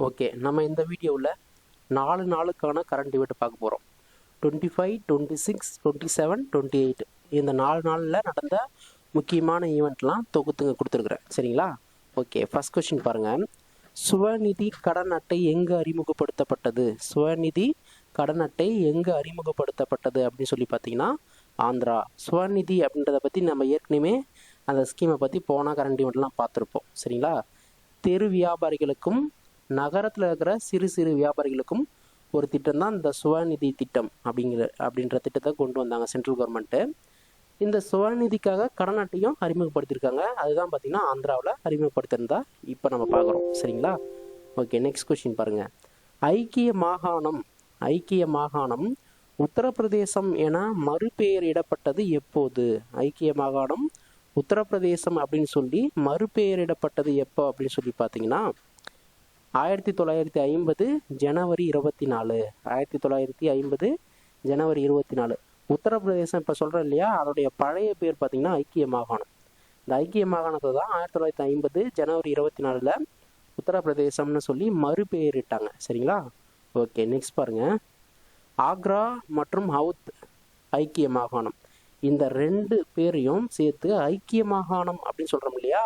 Okay, நம்ம இந்த வீடியோவில் 4 நாளுக்கான கரண்ட் ஈவெண்ட் பார்க்க போகிறோம். 25, 26, 27, 28 இந்த 4 நாளில் நடந்த முக்கியமான ஈவெண்ட்லாம் தொகுத்துங்க கொடுத்துருக்குறேன். சரிங்களா? ஓகே, ஃபர்ஸ்ட் கொஸ்டின் பாருங்கள். சுவநிதி கடன் அட்டை எங்கு அறிமுகப்படுத்தப்பட்டது? சுவநிதி கடன் அட்டை எங்கு அறிமுகப்படுத்தப்பட்டது அப்படின்னு சொல்லி பார்த்தீங்கன்னா ஆந்திரா. சுவநிதி அப்படின்றத பற்றி நம்ம ஏற்கனவே அந்த ஸ்கீமை பற்றி போன கரண்ட் ஈவெண்ட்லாம் பார்த்துருப்போம். சரிங்களா? தெரு வியாபாரிகளுக்கும் நகரத்தில் இருக்கிற சிறு சிறு வியாபாரிகளுக்கும் ஒரு திட்டம் தான் இந்த சுவநிதி திட்டம் அப்படின்ற திட்டத்தை கொண்டு வந்தாங்க சென்ட்ரல் கவர்மெண்ட்டு. இந்த சுவநிதிக்காக கடன் அட்டையும் அறிமுகப்படுத்தியிருக்காங்க. அதுதான் பார்த்தீங்கன்னா ஆந்திராவில் அறிமுகப்படுத்தியிருந்தா இப்போ நம்ம பார்க்குறோம். சரிங்களா? ஓகே, நெக்ஸ்ட் கொஸ்டின் பாருங்கள். ஐக்கிய மாகாணம் உத்தரப்பிரதேசம் என மறுபெயரிடப்பட்டது எப்போது? ஐக்கிய மாகாணம் உத்தரப்பிரதேசம் அப்படின்னு சொல்லி மறுபெயரிடப்பட்டது எப்போ அப்படின்னு சொல்லி பார்த்தீங்கன்னா 1950 ஜனவரி 24. 1950 ஜனவரி 24. உத்தரப்பிரதேசம் இப்போ சொல்கிறேன் இல்லையா, அதோடைய பழைய பேர் பார்த்தீங்கன்னா ஐக்கிய மாகாணம். இந்த ஐக்கிய மாகாணத்தை தான் 1950 ஜனவரி 24 உத்தரப்பிரதேசம்னு சொல்லி மறுபெயரிட்டாங்க. சரிங்களா? ஓகே, நெக்ஸ்ட் பாருங்கள். ஆக்ரா மற்றும் ஹவுத் ஐக்கிய மாகாணம், இந்த 2 பேரையும் சேர்த்து ஐக்கிய மாகாணம் அப்படின்னு சொல்கிறோம் இல்லையா.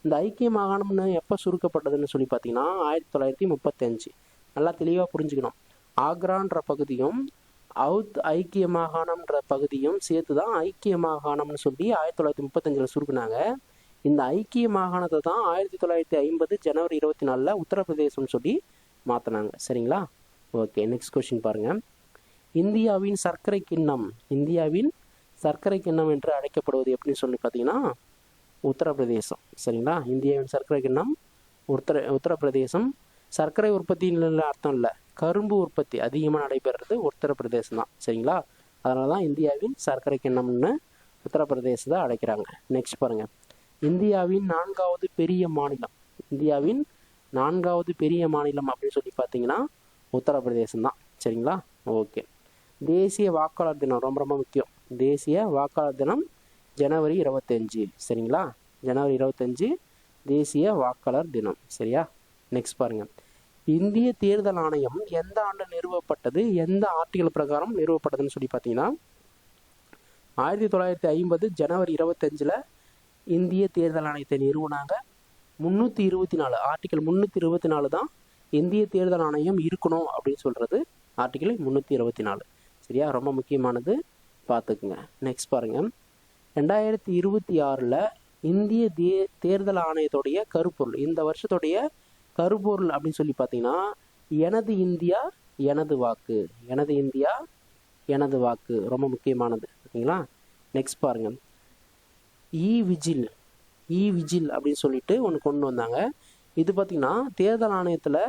இந்த ஐக்கிய மாகாணம்னு எப்போ சுருக்கப்பட்டதுன்னு சொல்லி பார்த்தீங்கன்னா 1935. நல்லா தெளிவாக புரிஞ்சுக்கணும். ஆக்ரான்ற பகுதியும் அவுத் ஐக்கிய மாகாணம்ன்ற பகுதியும் சேர்த்து தான் ஐக்கிய மாகாணம்னு சொல்லி 1935 சுருக்குனாங்க. இந்த ஐக்கிய மாகாணத்தை தான் 1950 ஜனவரி 24 உத்தரப்பிரதேசம்னு சொல்லி மாற்றினாங்க. சரிங்களா? ஓகே, நெக்ஸ்ட் கொஸ்டின் பாருங்கள். இந்தியாவின் சர்க்கரை கிண்ணம் என்று அழைக்கப்படுவது எப்படின்னு சொல்லி பார்த்தீங்கன்னா உத்தரப்பிரதேசம். சரிங்களா? இந்தியாவின் சர்க்கரை கிண்ணம் உத்தரப்பிரதேசம். சர்க்கரை உற்பத்தின்னு அர்த்தம் இல்லை, கரும்பு உற்பத்தி அதிகமாக நடைபெறுறது உத்தரப்பிரதேசம் தான். சரிங்களா? அதனால தான் இந்தியாவின் சர்க்கரை கிண்ணம்னு உத்தரப்பிரதேசத்தை அழைக்கிறாங்க. நெக்ஸ்ட் பாருங்கள். இந்தியாவின் 4வது பெரிய மாநிலம் அப்படின்னு சொல்லி பார்த்தீங்கன்னா உத்தரப்பிரதேசம் தான். சரிங்களா? ஓகே, தேசிய வாக்காளர் தினம் ரொம்ப ரொம்ப முக்கியம். தேசிய வாக்காளர் தினம் ஜனவரி 25. சரிங்களா? ஜனவரி 25 தேசிய வாக்காளர் தினம். சரியா? நெக்ஸ்ட் பாருங்கள். இந்திய தேர்தல் ஆணையம் எந்த ஆண்டு நிறுவப்பட்டது? எந்த ஆர்டிகல் பிரகாரம் நிறுவப்பட்டதுன்னு சொல்லி பார்த்தீங்கன்னா 1950 ஜனவரி 25 இந்திய தேர்தல் ஆணையத்தை நிறுவனாங்க. 324 ஆர்டிகல் 324 தான் இந்திய தேர்தல் ஆணையம் இருக்கணும் அப்படின்னு சொல்கிறது. ஆர்டிகல் 324. சரியா? ரொம்ப முக்கியமானது, பார்த்துக்குங்க. நெக்ஸ்ட் பாருங்கள். 2026 இந்திய தேர்தல் ஆணையத்துடைய கருப்பொருள், இந்த வருஷத்துடைய கருப்பொருள் அப்படின்னு சொல்லி பார்த்தீங்கன்னா எனது இந்தியா எனது வாக்கு. எனது இந்தியா எனது வாக்கு ரொம்ப முக்கியமானது. ஓகேங்களா? நெக்ஸ்ட் பாருங்கள். இ விஜில் அப்படின்னு சொல்லிட்டு ஒன்று கொண்டு வந்தாங்க. இது பார்த்திங்கன்னா தேர்தல் ஆணையத்தில்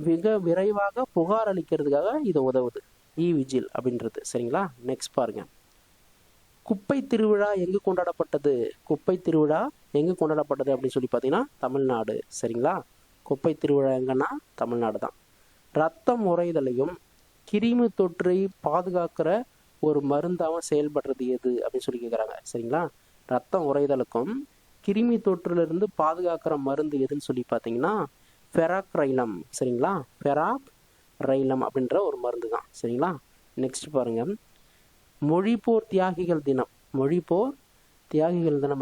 மிக விரைவாக புகார் அளிக்கிறதுக்காக இது உதவுது, இ விஜில் அப்படின்றது. சரிங்களா? நெக்ஸ்ட் பாருங்கள். குப்பை திருவிழா எங்கு கொண்டாடப்பட்டது? அப்படின்னு சொல்லி பார்த்தீங்கன்னா தமிழ்நாடு. சரிங்களா? குப்பை திருவிழா எங்கன்னா தமிழ்நாடு தான். ரத்தம் உறைதலையும் கிருமி தொற்றை பாதுகாக்கிற ஒரு மருந்தாகவும் செயல்படுறது எது அப்படின்னு சொல்லி கேட்குறாங்க. சரிங்களா? ரத்தம் உறைதலுக்கும் கிருமி தொற்றிலிருந்து பாதுகாக்கிற மருந்து எதுன்னு சொல்லி பார்த்தீங்கன்னா ஃபெராக்ரைலம். சரிங்களா? ஃபெராக்ரைலம் அப்படின்ற ஒரு மருந்து தான். சரிங்களா? நெக்ஸ்ட் பாருங்கள். மொழிப்போர் தியாகிகள் தினம்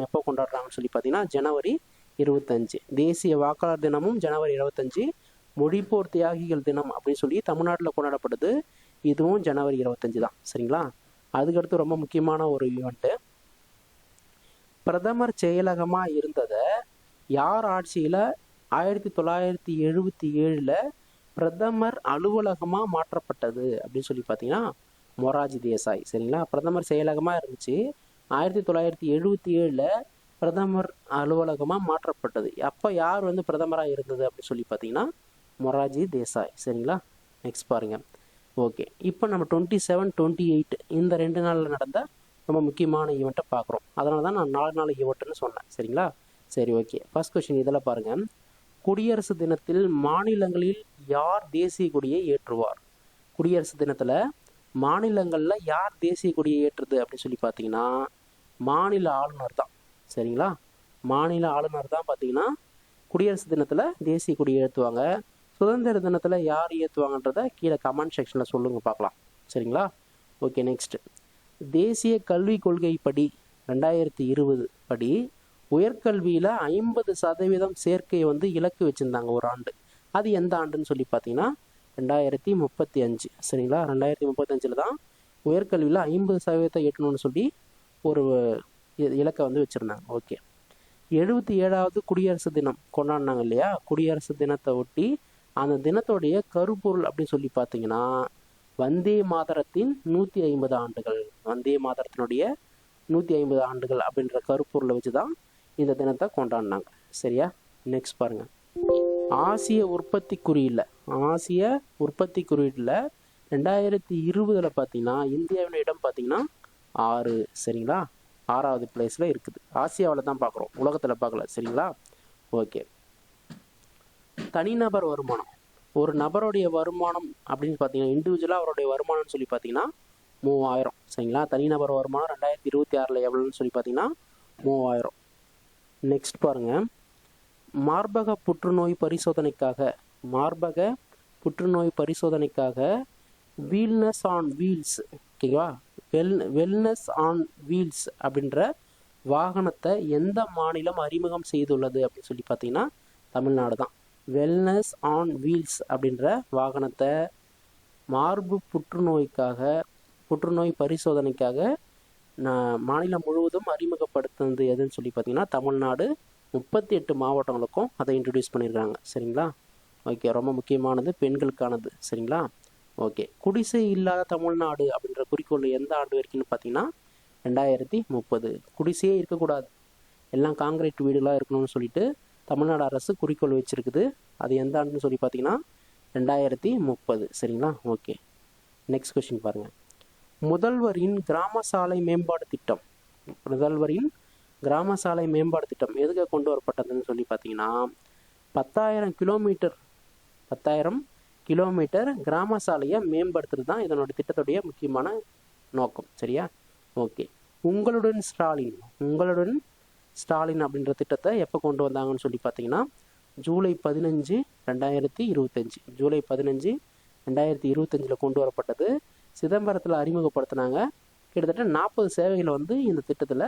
எப்போ கொண்டாடுறாங்கன்னு சொல்லி பார்த்தீங்கன்னா ஜனவரி 25. தேசிய வாக்காளர் தினமும் ஜனவரி 25. மொழிப்போர் தியாகிகள் தினம் அப்படின்னு சொல்லி தமிழ்நாட்டில் கொண்டாடப்படுது. இதுவும் ஜனவரி 25 தான். சரிங்களா? அதுக்கடுத்து ரொம்ப முக்கியமான ஒரு ஈவெண்ட்டு, பிரதமர் செயலகமாக இருந்ததை யார் ஆட்சியில் 1977 பிரதமர் அலுவலகமாக மாற்றப்பட்டது அப்படின்னு சொல்லி பார்த்தீங்கன்னா மொராஜி தேசாய். சரிங்களா? பிரதமர் செயலகமாக இருந்துச்சு, 1977 பிரதமர் அலுவலகமாக மாற்றப்பட்டது. அப்போ யார் பிரதமராக இருந்தது அப்படின்னு சொல்லி பார்த்தீங்கன்னா மொராஜி தேசாய். சரிங்களா? நெக்ஸ்ட் பாருங்கள். ஓகே, இப்போ நம்ம 27, 28 இந்த 2 நாளில் நடந்த ரொம்ப முக்கியமான ஈவெண்ட்டை பார்க்குறோம். அதனால தான் நான் 4 நாள் ஈவெண்ட்டுன்னு சொன்னேன். சரிங்களா? சரி, ஓகே. ஃபர்ஸ்ட் கொஸ்டின் இதில் பாருங்கள். குடியரசு தினத்தில் மாநிலங்களில் யார் தேசிய கொடியை ஏற்றுவார்? குடியரசு தினத்தில் மாநிலங்களில் யார் தேசிய கொடியை ஏற்றுது அப்படின்னு சொல்லி பார்த்தீங்கன்னா மாநில ஆளுநர் தான். சரிங்களா? மாநில ஆளுநர் தான் பார்த்தீங்கன்னா குடியரசு தினத்தில் தேசிய கொடியை ஏற்றுவாங்க. ஸோ சுதந்திர தினத்தில் யார் ஏற்றுவாங்கன்றத கீழே கமெண்ட் செக்ஷனில் சொல்லுங்கள் பார்க்கலாம். சரிங்களா? Okay, next. தேசிய கல்விக் கொள்கை படி 2020 படி உயர்கல்வியில் 50% சேர்க்கையை வந்து இலக்கு வச்சுருந்தாங்க ஒரு ஆண்டு. அது எந்த ஆண்டுன்னு சொல்லி பார்த்தீங்கன்னா 2035. சரிங்களா? 2035 தான் உயர்கல்வியில் 50% எட்டணும்னு சொல்லி ஒரு இலக்கை வந்து வச்சுருந்தாங்க. ஓகே. 77வது குடியரசு தினம் கொண்டாடினாங்க இல்லையா? குடியரசு தினத்தை ஒட்டி அந்த தினத்தோடைய கருப்பொருள் அப்படின்னு சொல்லி பார்த்தீங்கன்னா வந்தே மாதரத்தின் 150 ஆண்டுகள். வந்தே மாதரத்தினுடைய 150 ஆண்டுகள் அப்படின்ற கருப்பொருளை வச்சு தான் இந்த தினத்தை கொண்டாடினாங்க. சரியா? நெக்ஸ்ட் பாருங்க. ஆசிய உற்பத்தி குறியீடில் 2020 பார்த்தீங்கன்னா இந்தியாவின் இடம் பார்த்தீங்கன்னா 6. சரிங்களா? 6வது பிளேஸில் இருக்குது. ஆசியாவில் தான் பார்க்குறோம், உலகத்தில் பார்க்கல. சரிங்களா? ஓகே. தனிநபர் வருமானம். ஒரு நபருடைய வருமானம் அப்படின்னு பார்த்தீங்கன்னா இண்டிவிஜுவலாக அவருடைய வருமானம்னு சொல்லி பார்த்தீங்கன்னா 3000. சரிங்களா? தனிநபர் வருமானம் 2026 எவ்வளோன்னு சொல்லி பார்த்தீங்கன்னா 3000. நெக்ஸ்ட் பாருங்கள். மார்பக புற்றுநோய் பரிசோதனைக்காக வீல்னஸ் ஆன் வீல்ஸ், ஓகேவா? வெல்னஸ் ஆன் வீல்ஸ் அப்படின்ற வாகனத்தை எந்த மாநிலம் அறிமுகம் செய்துள்ளது அப்படின்னு சொல்லி பார்த்தீங்கன்னா தமிழ்நாடு தான். வெல்னஸ் ஆன் வீல்ஸ் அப்படின்ற வாகனத்தை மார்பு புற்றுநோய் பரிசோதனைக்காக மாநிலம் முழுவதும் அறிமுகப்படுத்துனது எதுன்னு சொல்லி பார்த்தீங்கன்னா தமிழ்நாடு. 38 மாவட்டங்களுக்கும் அதை இன்ட்ரடியூஸ் பண்ணியிருக்காங்க. சரிங்களா? ஓகே, ரொம்ப முக்கியமானது, பெண்களுக்கானது. சரிங்களா? ஓகே. குடிசை இல்லாத தமிழ்நாடு அப்படின்ற குறிக்கோள் எந்த ஆண்டு வரைக்கும்னு பார்த்தீங்கன்னா 2030. குடிசையே இருக்கக்கூடாது, எல்லாம் காங்கிரீட் வீடுகளாக இருக்கணும்னு சொல்லிட்டு தமிழ்நாடு அரசு குறிக்கோள் வச்சுருக்குது. அது எந்த ஆண்டுன்னு சொல்லி பார்த்தீங்கன்னா 2030. சரிங்களா? ஓகே. நெக்ஸ்ட் கொஸ்டின் பாருங்கள். முதல்வரின் கிராம சாலை மேம்பாடு திட்டம் எதுக்கு கொண்டு வரப்பட்டதுன்னு சொல்லி பார்த்தீங்கன்னா 10,000 கிலோமீட்டர் கிராம சாலையை மேம்படுத்துறது தான் இதனோட திட்டத்துடைய முக்கியமான நோக்கம். சரியா? ஓகே. உங்களுடன் ஸ்டாலின் அப்படின்ற திட்டத்தை எப்போ கொண்டு வந்தாங்கன்னு சொல்லி பார்த்தீங்கன்னா ஜூலை 15, 2025. ஜூலை 15, 2025 கொண்டு வரப்பட்டது. சிதம்பரத்தில் அறிமுகப்படுத்தினாங்க. கிட்டத்தட்ட 40 சேவைகளை வந்து இந்த திட்டத்தில்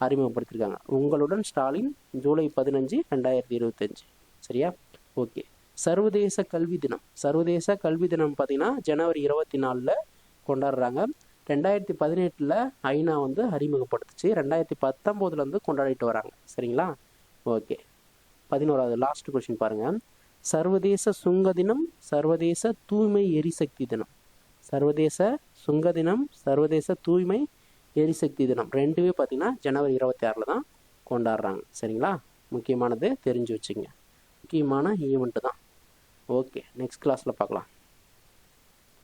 அறிமுகப்படுத்தியிருக்காங்க. உங்களுடன் ஸ்டாலின், ஜூலை 15, 2025. சரியா? ஓகே. சர்வதேச கல்வி தினம் பார்த்தீங்கன்னா ஜனவரி 24 கொண்டாடுறாங்க. 2018 ஐநா வந்து அறிமுகப்படுத்துச்சு. 2019 கொண்டாடிட்டு வராங்க. சரிங்களா? ஓகே. 11வது லாஸ்ட் கொஸ்டின் பாருங்க. சர்வதேச சுங்க தினம், சர்வதேச தூய்மை எரிசக்தி தினம். சர்வதேச சுங்க தினம், சர்வதேச தூய்மை எரிசக்தி தினம் ரெண்டுமே பார்த்தீங்கன்னா ஜனவரி 26 தான் கொண்டாடுறாங்க. சரிங்களா? முக்கியமானது தெரிஞ்சு வச்சுங்க. முக்கியமான ஈவெண்ட்டு தான். ஓகே, நெக்ஸ்ட் கிளாஸில் பார்க்கலாம்.